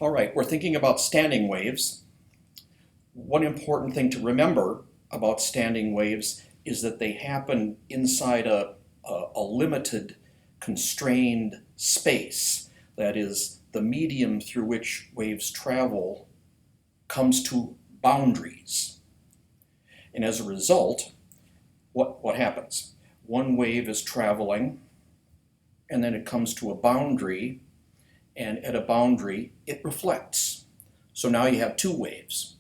All right, we're thinking about standing waves. One important thing to remember about standing waves is that they happen inside a limited, constrained space. That is, the medium through which waves travel comes to boundaries. And as a result, what happens? One wave is traveling, and then it comes to a boundary, and at a boundary, it reflects. So now you have two waves.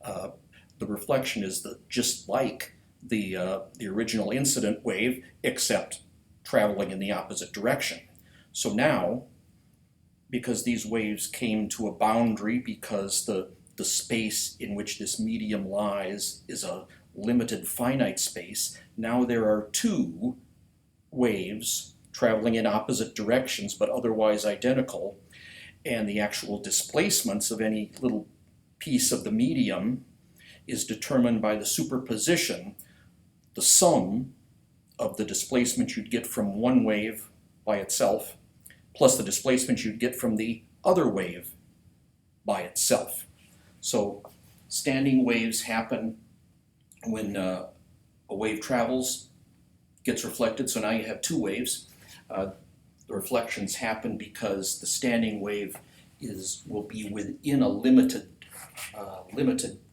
The reflection is just like the original incident wave, except traveling in the opposite direction. So now, because these waves came to a boundary, because the space in which this medium lies is a limited finite space, now there are two waves traveling in opposite directions but otherwise identical, and the actual displacements of any little piece of the medium is determined by the superposition, the sum of the displacement you'd get from one wave by itself, plus the displacement you'd get from the other wave by itself. So standing waves happen when a wave travels, gets reflected, so now you have two waves. The reflections happen because the standing wave will be within a limited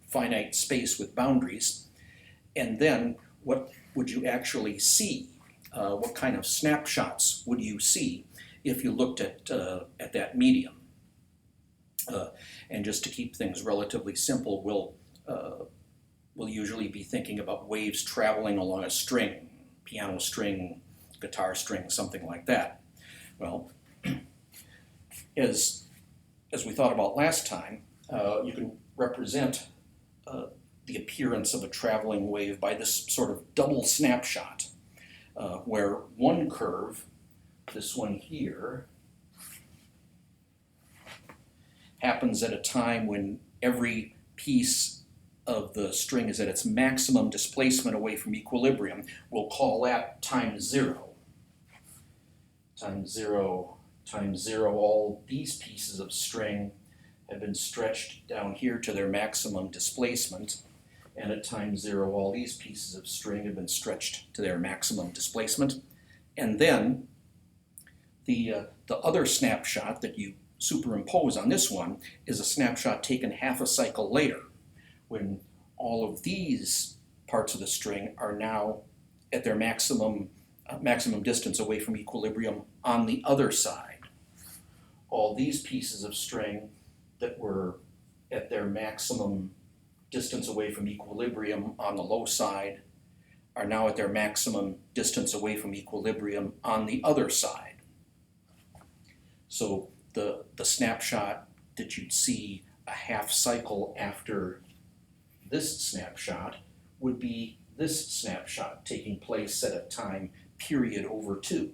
finite space with boundaries. And then what would you actually see? What kind of snapshots would you see if you looked at that medium? And just to keep things relatively simple, we'll usually be thinking about waves traveling along a string, piano string, guitar string, something like that. Well, as we thought about last time, you can represent the appearance of a traveling wave by this sort of double snapshot, where one curve, this one here, happens at a time when every piece of the string is at its maximum displacement away from equilibrium. We'll call that time zero. Time zero, time zero, all these pieces of string have been stretched down here to their maximum displacement, and at time zero, all these pieces of string have been stretched to their maximum displacement. And then the other snapshot that you superimpose on this one is a snapshot taken half a cycle later, when all of these parts of the string are now at their maximum distance away from equilibrium on the other side. All these pieces of string that were at their maximum distance away from equilibrium on the low side are now at their maximum distance away from equilibrium on the other side. So the snapshot that you'd see a half cycle after this snapshot would be this snapshot taking place at a time period over 2.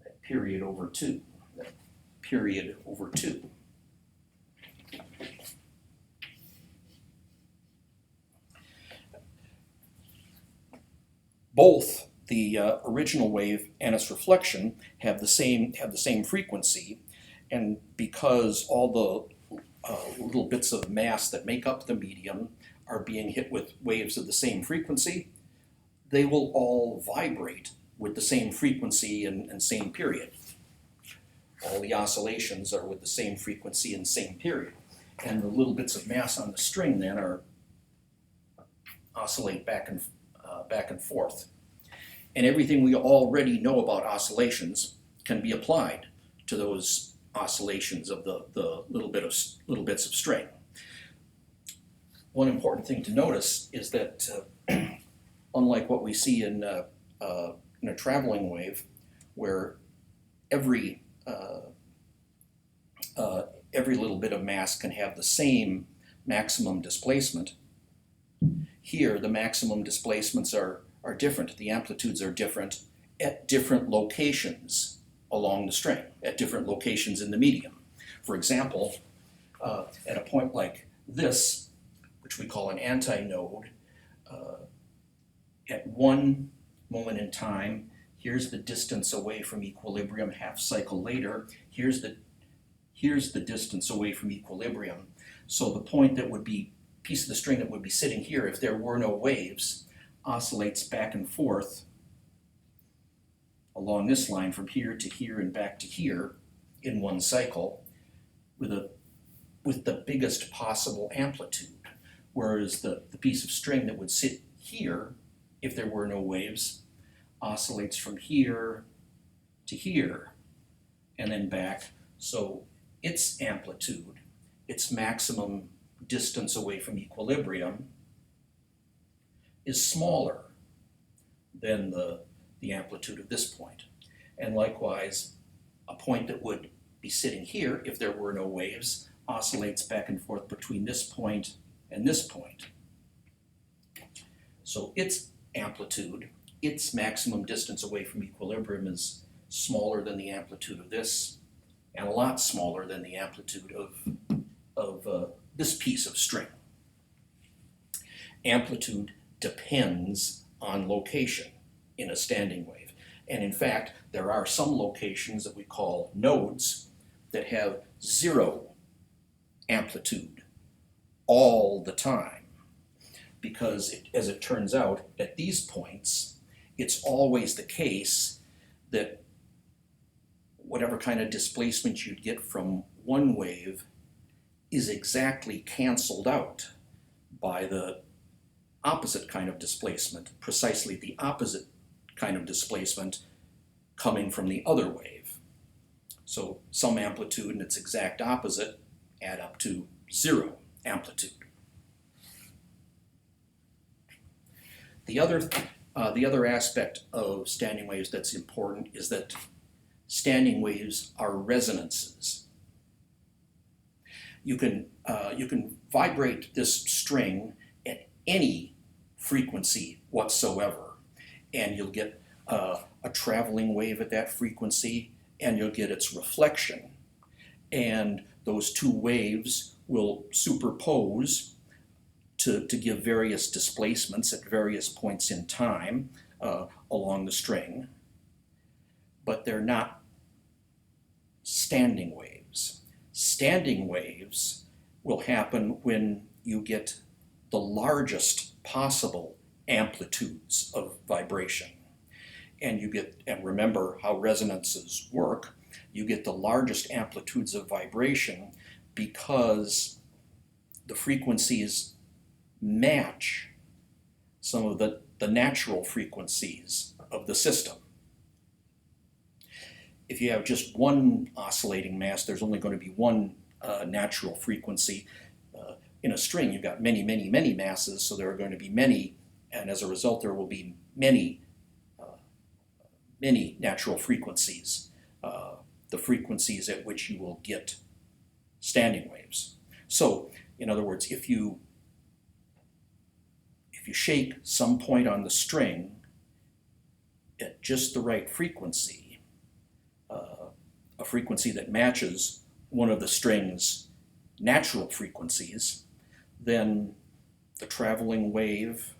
That period over 2. That period over 2. Both the original wave and its reflection have the same frequency, and because all the little bits of mass that make up the medium are being hit with waves of the same frequency, they will all vibrate with the same frequency and same period. All the oscillations are with the same frequency and same period. And the little bits of mass on the string then oscillate back and forth. And everything we already know about oscillations can be applied to those oscillations of the little bits of string. One important thing to notice is that unlike what we see in a traveling wave, where every little bit of mass can have the same maximum displacement, here the maximum displacements are different. The amplitudes are different at different locations along the string, at different locations in the medium. For example, at a point like this, which we call an antinode, at one moment in time, here's the distance away from equilibrium half cycle later, here's the Here's the distance away from equilibrium. So the point that would be, piece of the string that would be sitting here if there were no waves, oscillates back and forth along this line from here to here and back to here in one cycle with the biggest possible amplitude. Whereas the piece of string that would sit here if there were no waves oscillates from here to here and then back. So its amplitude, its maximum distance away from equilibrium, is smaller than the amplitude of this point. And likewise, a point that would be sitting here if there were no waves oscillates back and forth between this point and this point. So its amplitude, its maximum distance away from equilibrium, is smaller than the amplitude of this, and a lot smaller than the amplitude of this piece of string. Amplitude depends on location in a standing wave. And in fact, there are some locations that we call nodes that have zero amplitude all the time. Because as it turns out, at these points, it's always the case that whatever kind of displacement you'd get from one wave is exactly canceled out by the opposite kind of displacement, precisely the opposite kind of displacement coming from the other wave. So some amplitude and its exact opposite add up to zero amplitude. The other aspect of standing waves that's important is that standing waves are resonances. You can vibrate this string at any frequency whatsoever, and you'll get a traveling wave at that frequency, and you'll get its reflection. And those two waves will superpose to give various displacements at various points in time along the string, but they're not standing waves. Standing waves will happen when you get the largest possible amplitudes of vibration. And remember how resonances work, you get the largest amplitudes of vibration because the frequencies match some of the natural frequencies of the system. If you have just one oscillating mass, there's only going to be one natural frequency. In a string, you've got many, many, many masses, so there are going to be many, and as a result, there will be many natural frequencies, the frequencies at which you will get standing waves. So, in other words, if you shake some point on the string at just the right frequency, a frequency that matches one of the string's natural frequencies, then the traveling wave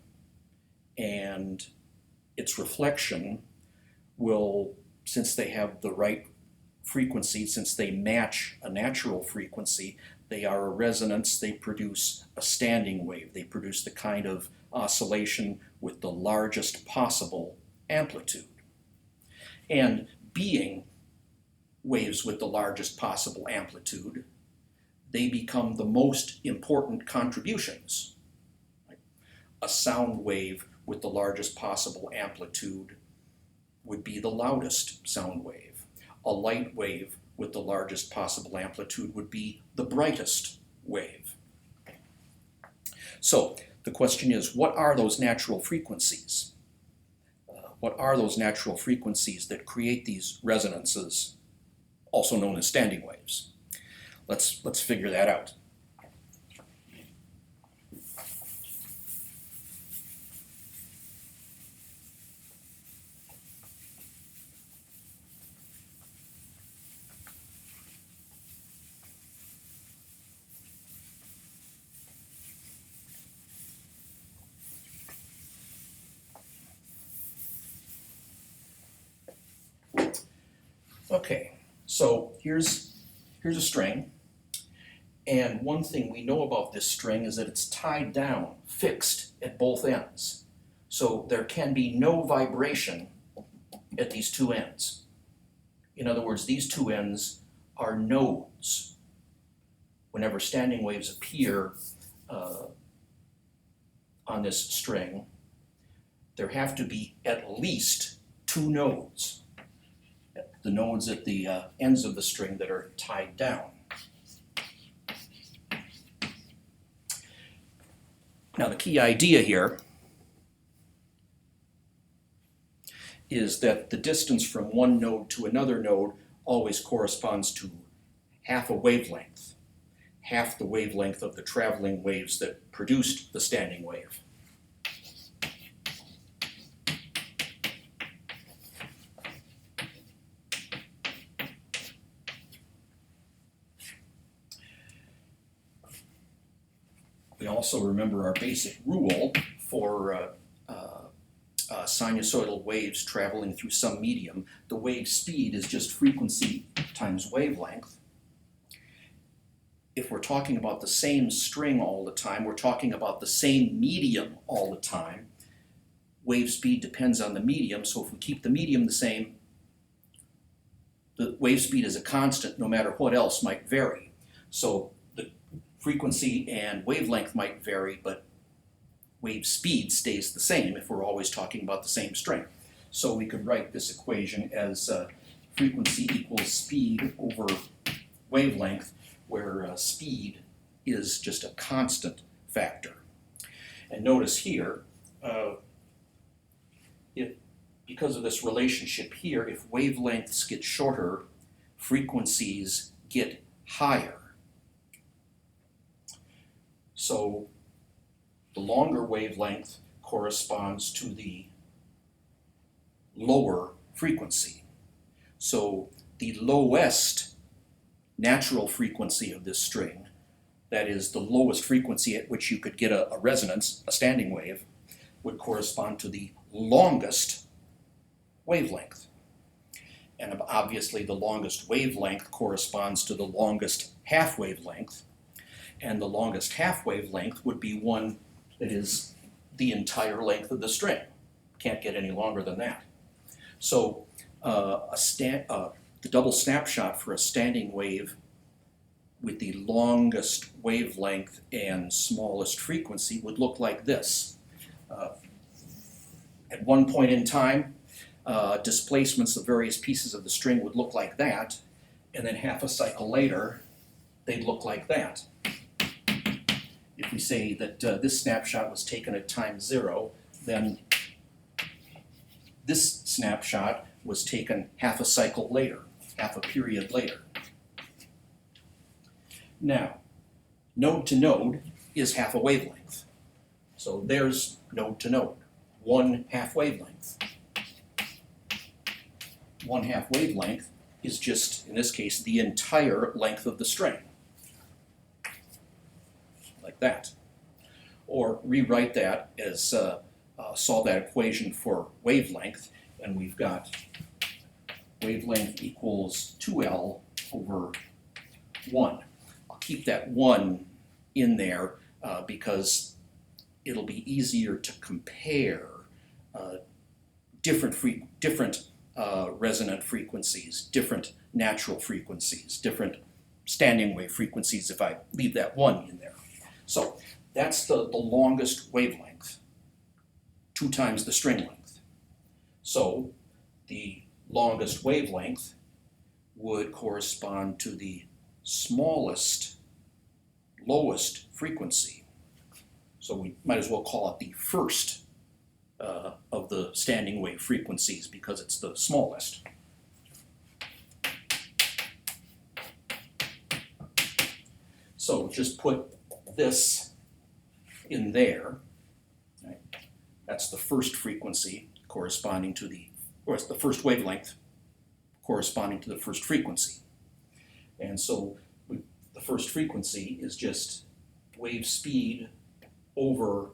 and its reflection will, since they have the right frequency, since they match a natural frequency, they are a resonance, they produce a standing wave. They produce the kind of oscillation with the largest possible amplitude. And being waves with the largest possible amplitude, they become the most important contributions. A sound wave with the largest possible amplitude would be the loudest sound wave. A light wave with the largest possible amplitude would be the brightest wave. So the question is, what are those natural frequencies? What are those natural frequencies that create these resonances, also known as standing waves? Let's figure that out. Okay, so here's here's a string, and one thing we know about this string is that it's tied down, fixed at both ends. So there can be no vibration at these two ends. In other words, these two ends are nodes. Whenever standing waves appear on this string, there have to be at least two nodes, the nodes at the ends of the string that are tied down. Now the key idea here is that the distance from one node to another node always corresponds to half a wavelength, half the wavelength of the traveling waves that produced the standing wave. We also remember our basic rule for sinusoidal waves traveling through some medium. The wave speed is just frequency times wavelength. If we're talking about the same string all the time, we're talking about the same medium all the time. Wave speed depends on the medium, so if we keep the medium the same, the wave speed is a constant no matter what else might vary. So the frequency and wavelength might vary, but wave speed stays the same if we're always talking about the same string. So we could write this equation as frequency equals speed over wavelength, where speed is just a constant factor. And notice here, because of this relationship here, if wavelengths get shorter, frequencies get higher. So the longer wavelength corresponds to the lower frequency. So the lowest natural frequency of this string, that is the lowest frequency at which you could get a resonance, a standing wave, would correspond to the longest wavelength. And obviously the longest wavelength corresponds to the longest half wavelength, and the longest half wavelength would be one that is the entire length of the string. Can't get any longer than that. So the double snapshot for a standing wave with the longest wavelength and smallest frequency would look like this. At one point in time, displacements of various pieces of the string would look like that, and then half a cycle later, they'd look like that. If we say that this snapshot was taken at time 0, then this snapshot was taken half a cycle later, half a period later. Now, node to node is half a wavelength. So there's node to node, 1/2 wavelength. 1/2 wavelength is just, in this case, the entire length of the string. Like that. Or rewrite that as, solve that equation for wavelength, and we've got wavelength equals 2L over 1. I'll keep that 1 in there because it'll be easier to compare different resonant frequencies, different natural frequencies, different standing wave frequencies if I leave that 1 in there. So that's the longest wavelength, 2 times the string length. So the longest wavelength would correspond to the smallest, lowest frequency. So we might as well call it the first of the standing wave frequencies because it's the smallest. So just put this in there. Right? That's the first frequency corresponding to or it's the first wavelength corresponding to the first frequency. And so the first frequency is just wave speed over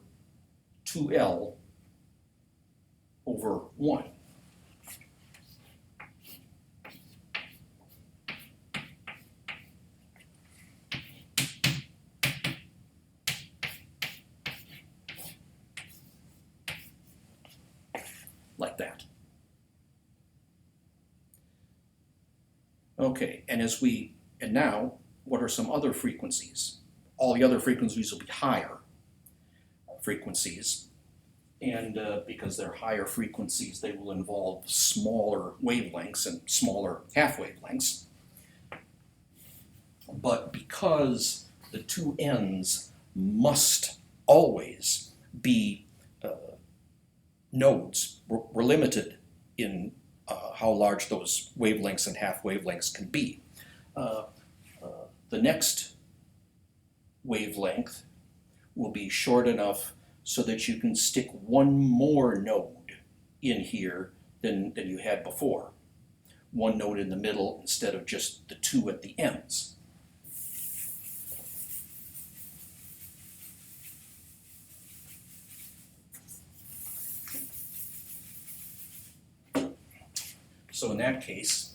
2L over 1. like that. Okay, and now, what are some other frequencies? All the other frequencies will be higher frequencies, and because they're higher frequencies, they will involve smaller wavelengths and smaller half wavelengths. But because the two ends must always be nodes, we're limited in how large those wavelengths and half wavelengths can be. The next wavelength will be short enough so that you can stick one more node in here than you had before. One node in the middle instead of just the two at the ends. So in that case,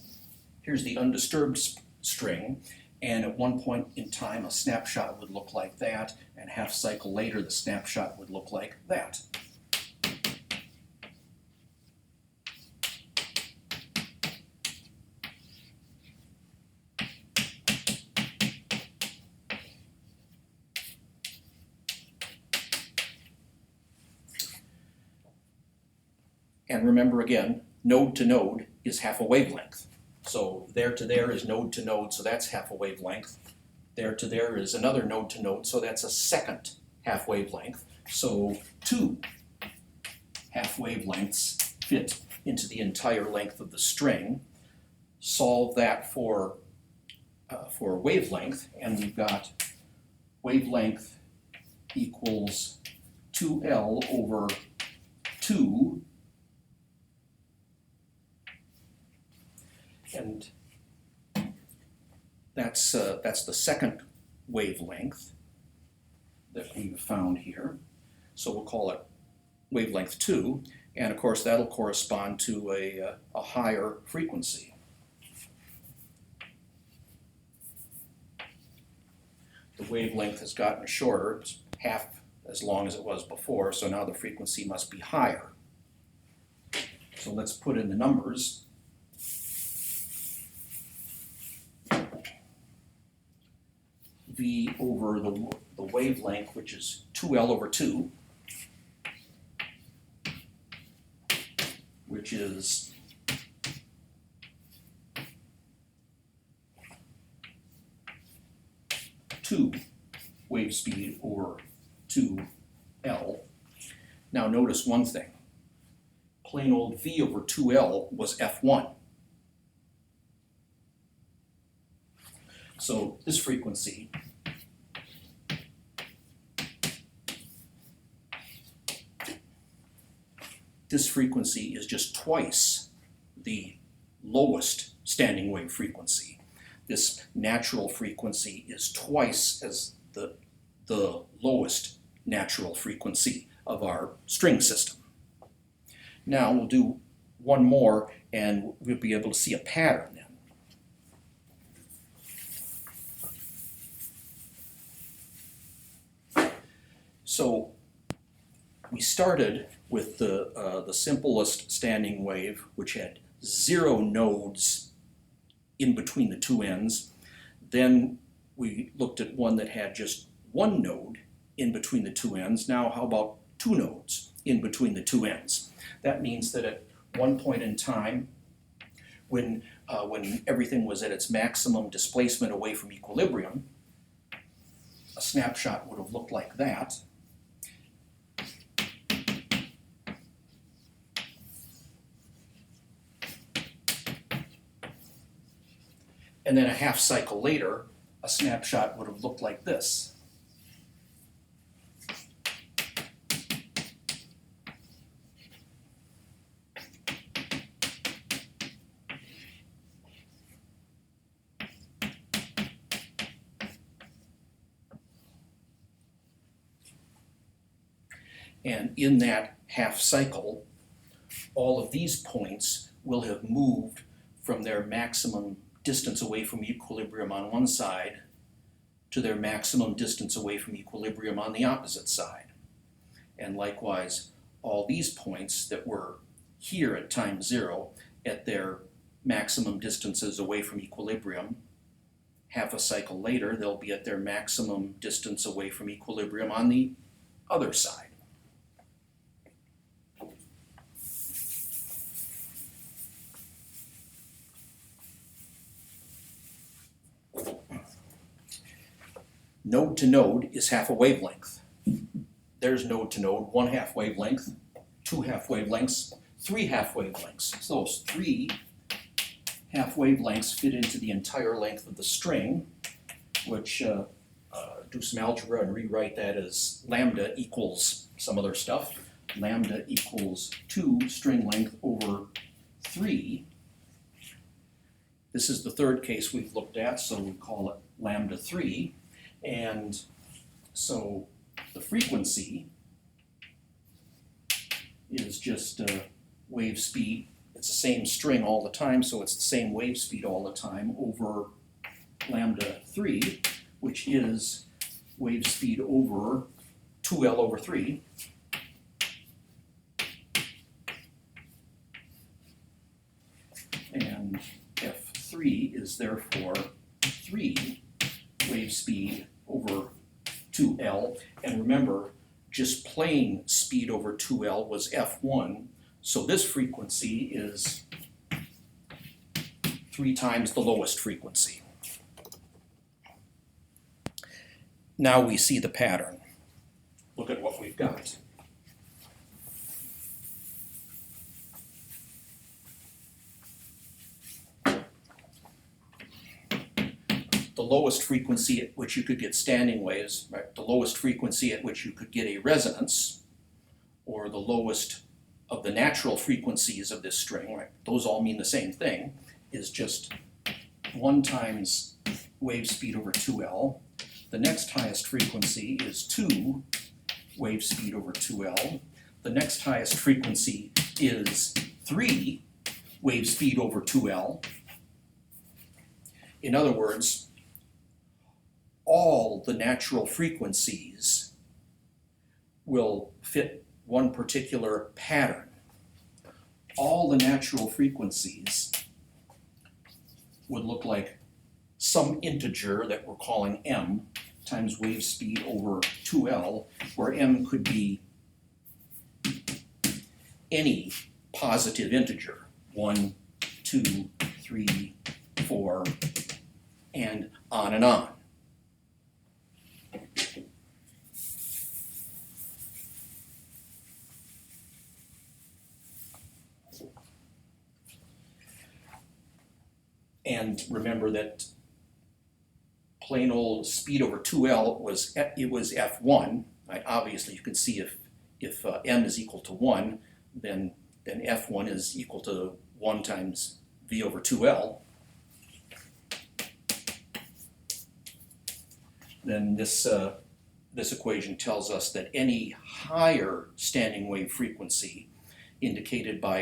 here's the undisturbed string, and at one point in time a snapshot would look like that, and half cycle later the snapshot would look like that. And remember again, node to node is half a wavelength. So there to there is node to node, so that's half a wavelength. There to there is another node to node, so that's a second half wavelength. So two half wavelengths fit into the entire length of the string. Solve that for wavelength, and we've got wavelength equals 2L over 2. And that's the second wavelength that we've found here. So we'll call it wavelength 2, and of course that'll correspond to a higher frequency. The wavelength has gotten shorter, it's half as long as it was before, so now the frequency must be higher. So let's put in the numbers. V over the wavelength, which is 2L over 2, which is 2 wave speed over 2L. Now notice one thing. Plain old V over 2L was F1. So this frequency is just twice the lowest standing wave frequency. This natural frequency is twice as the lowest natural frequency of our string system. Now we'll do one more and we'll be able to see a pattern then. So we started with the simplest standing wave, which had 0 nodes in between the two ends. Then we looked at one that had just 1 node in between the two ends. Now how about 2 nodes in between the two ends? That means that at one point in time, when everything was at its maximum displacement away from equilibrium, a snapshot would have looked like that. And then a half cycle later, a snapshot would have looked like this. And in that half cycle, all of these points will have moved from their maximum distance away from equilibrium on one side to their maximum distance away from equilibrium on the opposite side. And likewise, all these points that were here at time 0 at their maximum distances away from equilibrium. Half a cycle later, they'll be at their maximum distance away from equilibrium on the other side. Node to node is half a wavelength. There's node to node, 1/2 wavelength, 2/2 wavelengths, 3/2 wavelengths. So those 3 half wavelengths fit into the entire length of the string, which do some algebra and rewrite that as lambda equals some other stuff. Lambda equals 2 string length over 3. This is the third case we've looked at, so we call it lambda 3. And so the frequency is just wave speed. It's the same string all the time, so it's the same wave speed all the time over lambda 3, which is wave speed over 2L over 3. And F3 is therefore 3 wave speed over 2L. And remember, just plain speed over 2L was F1. So this frequency is 3 times the lowest frequency. Now we see the pattern. Look at what we've got. The lowest frequency at which you could get standing waves, right? The lowest frequency at which you could get a resonance, or the lowest of the natural frequencies of this string, right? Those all mean the same thing, is just 1 times wave speed over 2L. The next highest frequency is 2 wave speed over 2L. The next highest frequency is 3 wave speed over 2L. In other words, all the natural frequencies will fit one particular pattern. All the natural frequencies would look like some integer that we're calling m times wave speed over 2L, where m could be any positive integer, 1, 2, 3, 4, and on and on. And remember that plain old speed over 2L was F1. Right? Obviously, you can see if m is equal to 1, then F1 is equal to 1 times v over 2L. Then this equation tells us that any higher standing wave frequency, indicated by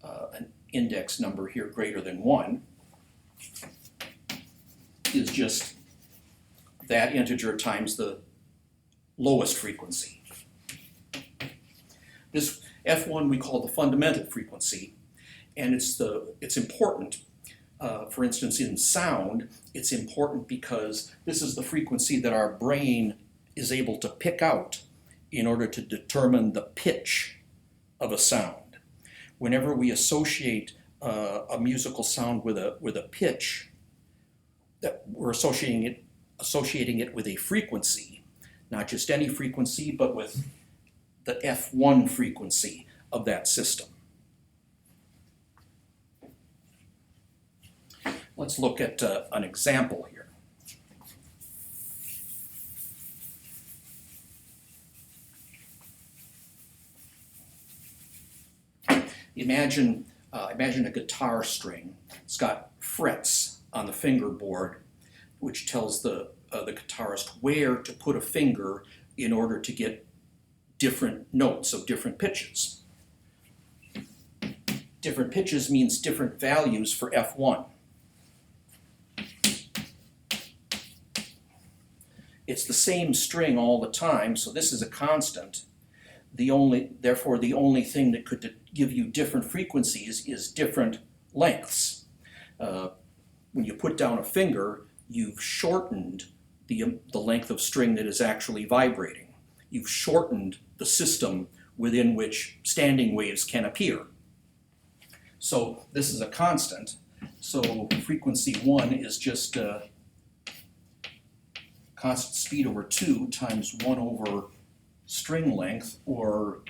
an index number here greater than 1, is just that integer times the lowest frequency. This F1 we call the fundamental frequency, and it's important. For instance, in sound, it's important because this is the frequency that our brain is able to pick out in order to determine the pitch of a sound. Whenever we associate a musical sound with a pitch, that we're associating it with a frequency, not just any frequency, but with the F1 frequency of that system. Let's look at an example here. Imagine a guitar string. It's got frets on the fingerboard, which tells the guitarist where to put a finger in order to get different notes of different pitches. Different pitches means different values for F1. It's the same string all the time, so this is a constant. therefore the only thing that could give you different frequencies is different lengths. When you put down a finger, you've shortened the length of string that is actually vibrating. You've shortened the system within which standing waves can appear. So this is a constant. So frequency 1 is just constant speed over 2 times 1 over string length, or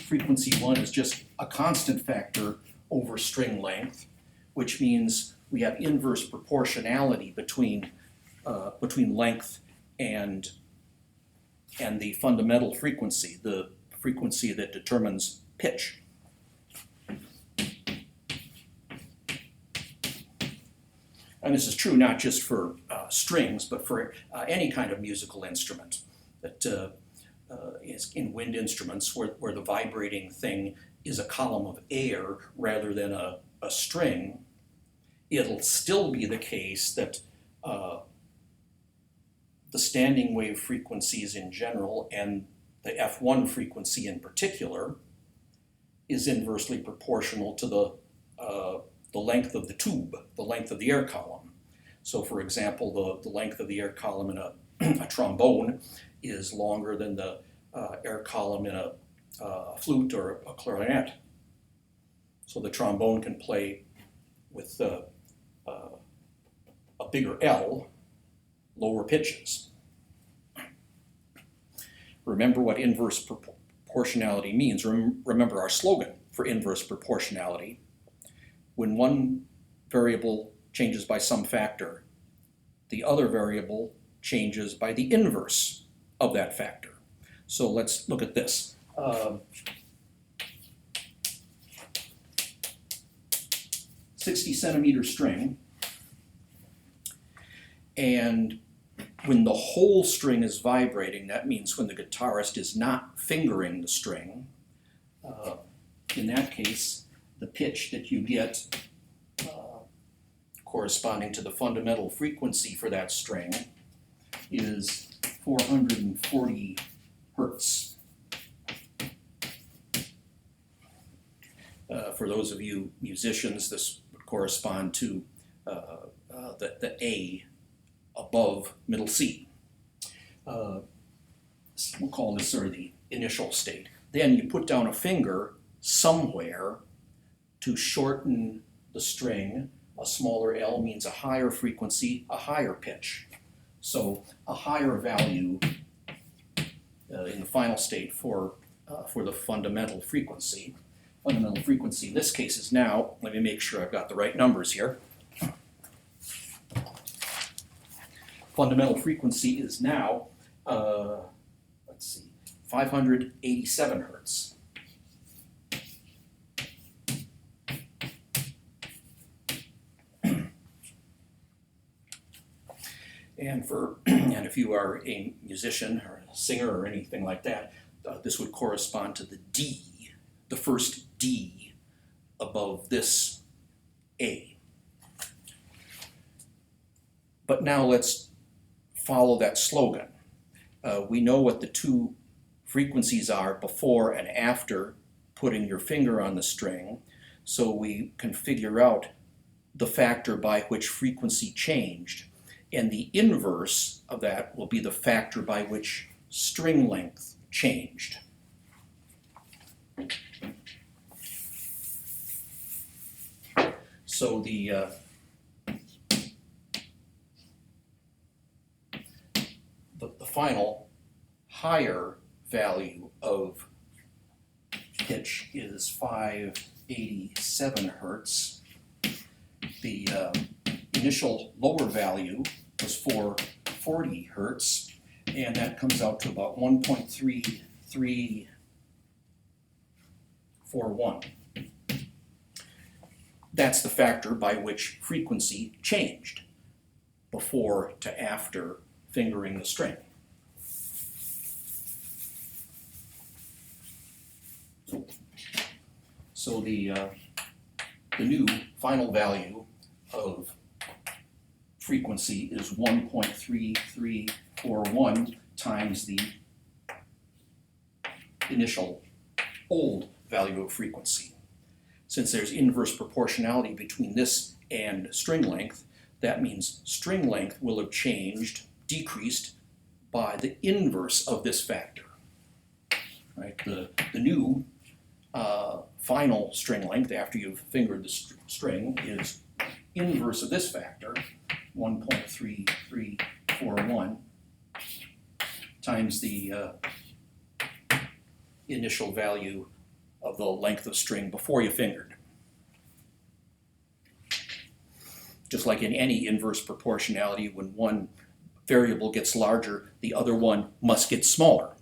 frequency 1 is just a constant factor over string length, which means we have inverse proportionality between length and the fundamental frequency, the frequency that determines pitch. And this is true not just for strings, but for any kind of musical instrument. That is in wind instruments where the vibrating thing is a column of air rather than a string. It'll still be the case that the standing wave frequencies in general and the F1 frequency in particular is inversely proportional to the length of the tube, the length of the air column. So for example, the length of the air column in a trombone is longer than the air column in a flute or a clarinet. So the trombone can play with a bigger L, lower pitches. Remember what inverse proportionality means. Remember our slogan for inverse proportionality. When one variable changes by some factor, the other variable changes by the inverse of that factor. So let's look at this. 60 centimeter string, and when the whole string is vibrating, that means when the guitarist is not fingering the string, in that case, the pitch that you get corresponding to the fundamental frequency for that string is 440 hertz. For those of you musicians, this would correspond to the A above middle C. We'll call this sort of the initial state. Then you put down a finger somewhere to shorten the string. A smaller L means a higher frequency, a higher pitch. So a higher value in the final state for the fundamental frequency. Fundamental frequency in this case is now, let me make sure I've got the right numbers here. Fundamental frequency is now, let's see, 587 hertz. And if you are a musician or a singer or anything like that, this would correspond to the D, the first D above this A. But now let's follow that slogan. We know what the two frequencies are before and after putting your finger on the string, so we can figure out the factor by which frequency changed. And the inverse of that will be the factor by which string length changed. So the final higher value of pitch is 587 hertz. The initial lower value was 440 hertz, and that comes out to about 1.3341. That's the factor by which frequency changed before to after fingering the string. So the new final value of frequency is 1.3341 times the initial old value of frequency. Since there's inverse proportionality between this and string length, that means string length will have changed, decreased, by the inverse of this factor. Right? The new final string length after you've fingered the string is inverse of this factor, 1.3341, times the initial value of the length of string before you fingered. Just like in any inverse proportionality, when one variable gets larger, the other one must get smaller.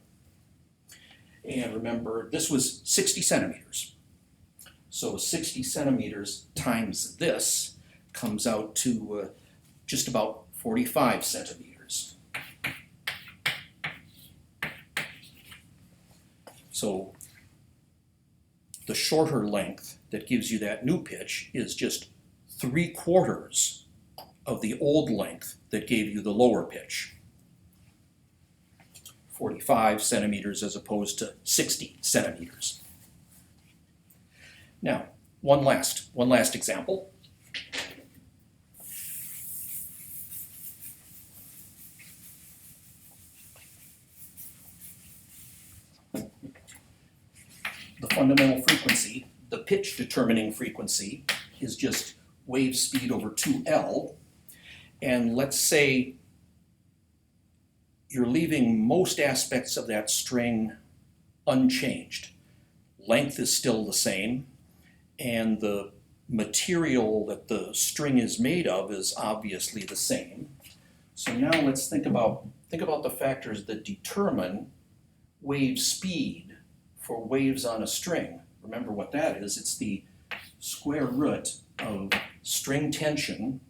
And remember, this was 60 centimeters. So 60 centimeters times this comes out to just about 45 centimeters. So the shorter length that gives you that new pitch is just 3/4 of the old length that gave you the lower pitch. 45 centimeters as opposed to 60 centimeters. Now, one last example. The fundamental frequency, the pitch determining frequency, is just wave speed over 2L. And let's say you're leaving most aspects of that string unchanged. Length is still the same, and the material that the string is made of is obviously the same. So now let's think about the factors that determine wave speed for waves on a string. Remember what that is. It's the square root of string tension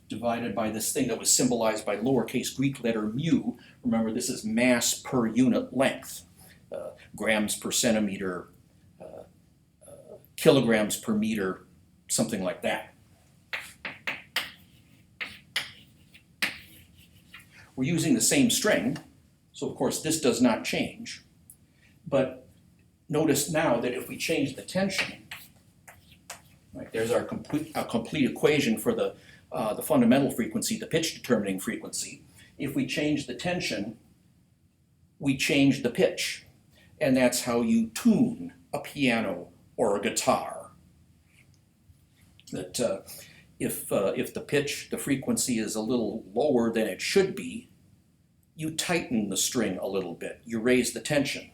divided by this thing that was symbolized by lowercase Greek letter mu. Remember, this is mass per unit length, grams per centimeter, kilograms per meter, something like that. We're using the same string, so of course this does not change. But notice now that if we change the tension, right, there's our complete equation for the fundamental frequency, the pitch determining frequency. If we change the tension, we change the pitch. And that's how you tune a piano or a guitar. That if the pitch, the frequency is a little lower than it should be, you tighten the string a little bit. You raise the tension.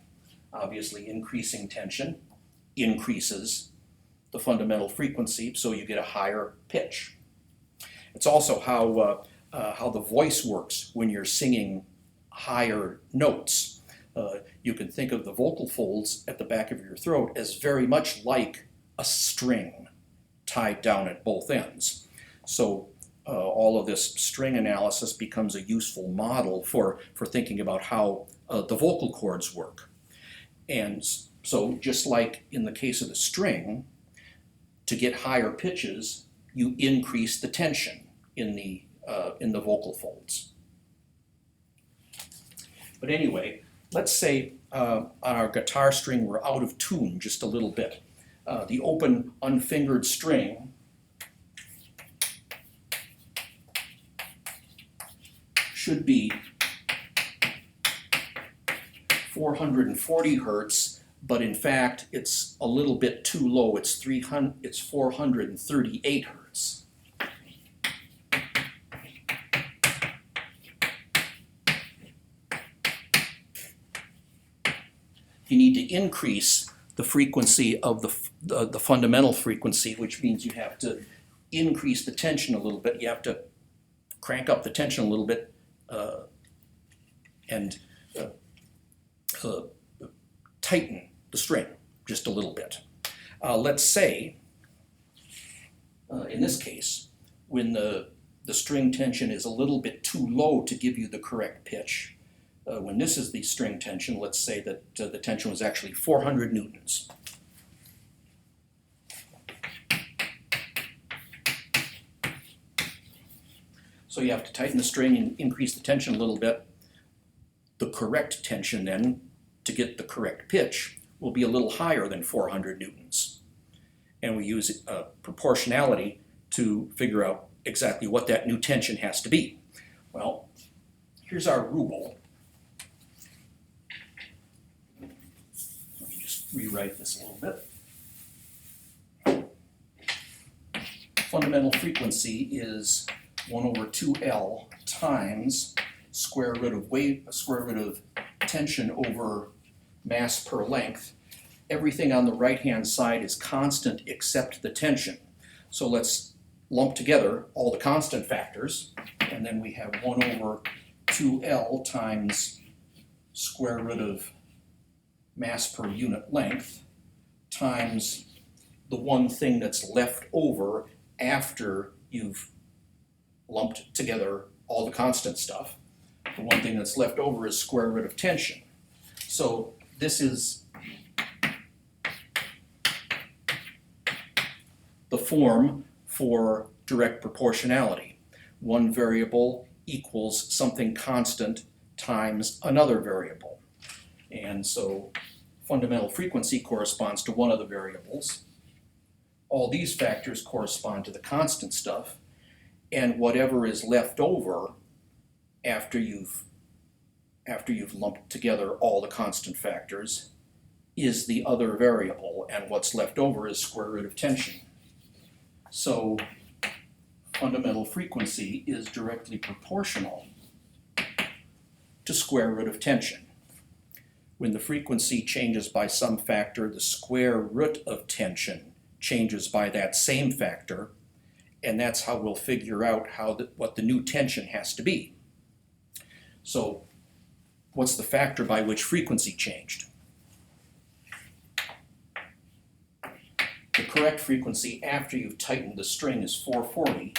Obviously, increasing tension increases the fundamental frequency, so you get a higher pitch. It's also how the voice works when you're singing higher notes. You can think of the vocal folds at the back of your throat as very much like a string tied down at both ends. So all of this string analysis becomes a useful model for thinking about how the vocal cords work. And so just like in the case of the string, to get higher pitches, you increase the tension in the vocal folds. But anyway, let's say on our guitar string we're out of tune just a little bit. The open unfingered string should be 440 hertz, but in fact it's a little bit too low. It's 438 hertz. You need to increase the frequency of the fundamental frequency, which means you have to increase the tension a little bit. You have to crank up the tension a little bit and tighten the string just a little bit. Let's say, in this case, when the string tension is a little bit too low to give you the correct pitch, when this is the string tension, let's say that the tension was actually 400 newtons. So you have to tighten the string and increase the tension a little bit. The correct tension then, to get the correct pitch, will be a little higher than 400 newtons. And we use proportionality to figure out exactly what that new tension has to be. Well, here's our rule. Let me just rewrite this a little bit. Fundamental frequency is 1 over 2L times square root of tension over mass per length. Everything on the right-hand side is constant except the tension. So let's lump together all the constant factors, and then we have 1 over 2L times square root of mass per unit length times the one thing that's left over after you've lumped together all the constant stuff. The one thing that's left over is square root of tension. So this is the form for direct proportionality. One variable equals something constant times another variable. And so fundamental frequency corresponds to one of the variables. All these factors correspond to the constant stuff, and whatever is left over after you've lumped together all the constant factors is the other variable, and what's left over is square root of tension. So fundamental frequency is directly proportional to square root of tension. When the frequency changes by some factor, the square root of tension changes by that same factor, and that's how we'll figure out what the new tension has to be. So what's the factor by which frequency changed? The correct frequency after you've tightened the string is 440.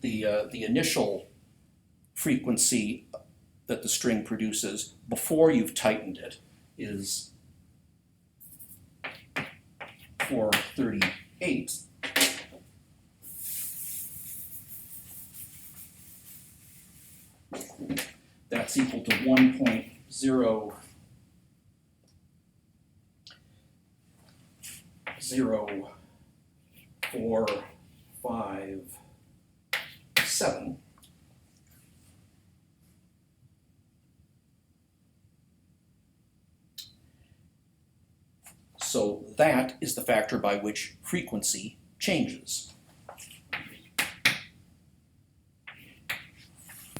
The initial frequency that the string produces before you've tightened it is 438. That's equal to 1.00457. So that is the factor by which frequency changes.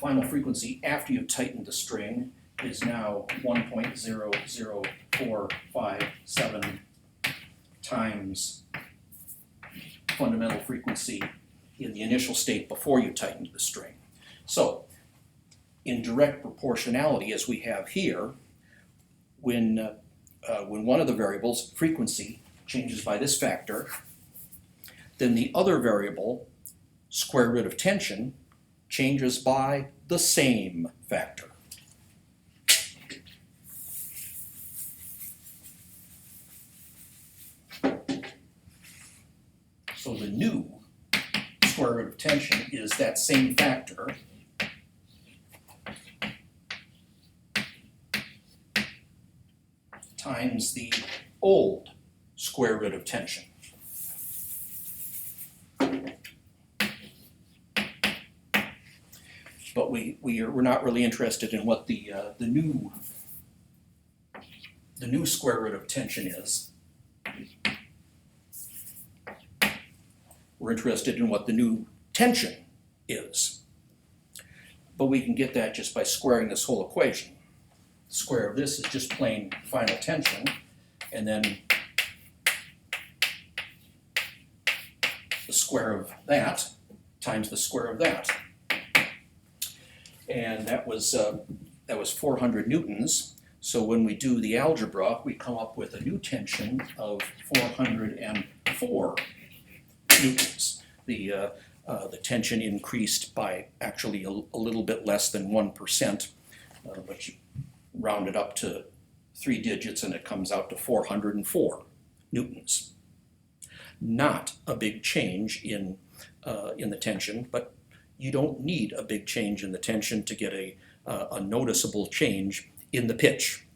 Final frequency after you've tightened the string is now 1.00457 times fundamental frequency in the initial state before you tightened the string. So in direct proportionality, as we have here, when one of the variables, frequency, changes by this factor, then the other variable, square root of tension, changes by the same factor. So the new square root of tension is that same factor times the old square root of tension. But we're not really interested in what the new square root of tension is. We're interested in what the new tension is. But we can get that just by squaring this whole equation. The square of this is just plain final tension, and then the square of that times the square of that. And that was 400 newtons. So when we do the algebra, we come up with a new tension of 404 newtons. The tension increased by actually a little bit less than 1%, but you round it up to 3 digits and it comes out to 404 newtons. Not a big change in the tension, but you don't need a big change in the tension to get a noticeable change in the pitch.